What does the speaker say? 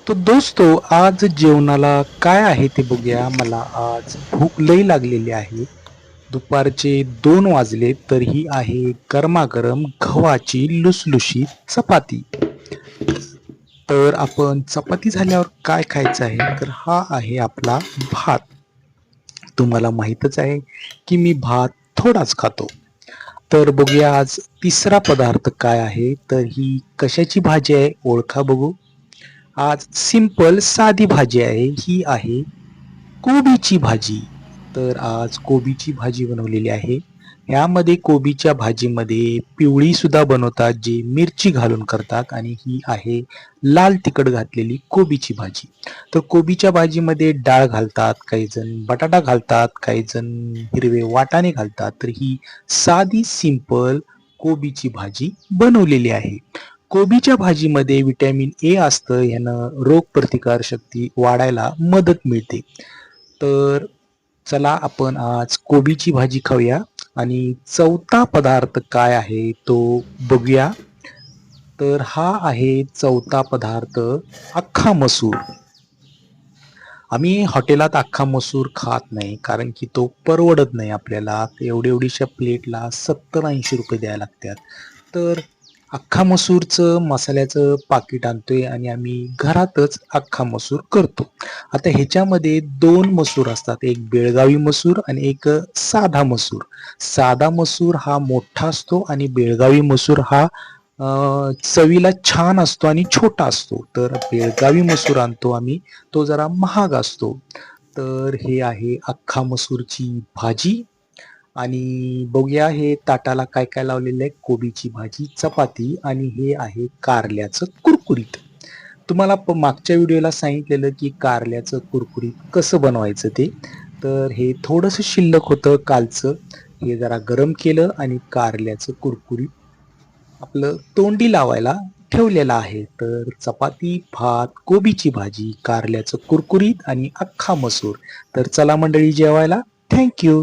तो दोस्तो आज जेवणाला काय आहे ते बघूया. मला आज भूक लई लागलेली आहे. दुपारचे 2 वाजले तरीही आहे गरमागरम गव्हाची लुसलुशीत चपाती. तर आपण चपाती झाल्यावर काय खायचं आहे, तर हा आहे आपला भात. तुम्हाला माहीतच आहे की मी भात थोडाच खातो. तर बघूया आज तिसरा पदार्थ काय आहे, तर ही कशाची भाजी आहे ओळखा बघू. आज सिंपल साधी भाजी आहे. ही आहे कोबीची भाजी. तर आज कोबीची भाजी बनवलेली आहे. यामध्ये कोबीच्या भाजीमध्ये पिवळी सुद्धा बनवतात, जी मिरची घालून करतात आणि ही आहे लाल तिखट घातलेली कोबीची भाजी. तर कोबीच्या भाजीमध्ये डाळ घालतात, काही जण बटाटा घालतात, काही जण हिरवे वाटाणे घालतात. तर ही साधी सिंपल कोबीची भाजी बनवलेली आहे. कोबीच्या भाजीमध्ये व्हिटॅमिन ए असतं, ह्यानं रोगप्रतिकार शक्ती वाढायला मदत मिळते. तर चला आपण आज कोबीची भाजी खाऊया आणि चौथा पदार्थ काय आहे तो बघूया. तर हा आहे चौथा पदार्थ, अख्खा मसूर. आम्ही हॉटेलात अख्खा मसूर खात नाही, कारण की तो परवडत नाही आपल्याला. एवढ्या प्लेटला 70-80 रुपये द्यायला लागतात. तर अख्खा मसूरचं मसाल्याचं पाकिट आणतोय आणि आम्ही घरातच अख्खा मसूर करतो. आता ह्याच्यामध्ये 2 मसूर असतात, एक बेळगावी मसूर आणि एक साधा मसूर. साधा मसूर हा मोठा असतो आणि बेळगावी मसूर हा चवीला छान असतो आणि छोटा असतो. तर बेळगावी मसूर आणतो आम्ही, तो जरा महाग असतो. तर हे आहे अख्खा मसूरची भाजी. आणि बघूया हे ताटाला काय काय लावलेलं आहे. कोबीची भाजी, चपाती आणि हे आहे कारल्याचं कुरकुरीत. तुम्हाला मागच्या व्हिडिओला सांगितलेलं की कारल्याचं कुरकुरीत कसं बनवायचं ते. तर हे थोडंसं शिल्लक होतं कालचं. हे जरा गरम केलं आणि कारल्याचं कुरकुरीत आपलं तोंडी लावायला ठेवलेलं आहे. तर चपाती, भात, कोबीची भाजी, कारल्याचं कुरकुरीत आणि अख्खा मसूर. तर चला मंडळी जेवायला. Thank you.